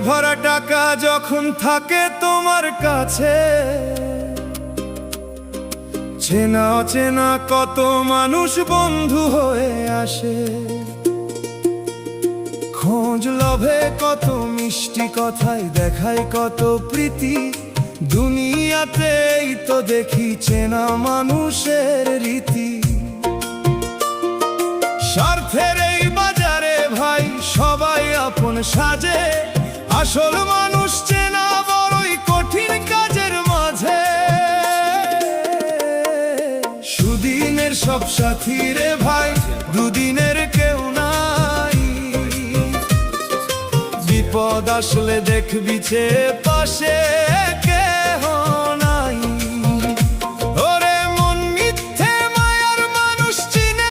ভরা টাকা যখন থাকে তোমার কাছে, চেনা অচেনা কত মানুষ বন্ধু হয়ে আসে। খোঁজ লভে কত মিষ্টি কথায় দেখায় কত প্রীতি, দুনিয়াতেই তো দেখি চেনা মানুষের রীতি। স্বার্থের এই বাজারে ভাই সবাই আপন সাজে, আসল মানুষ চেনা বড়ই কঠিন কাজের মাঝে। সুদিনের সব সাথী রে ভাই, দুদিনের কেউ নাই, বিপদ আসলে দেখবি যে পাশে।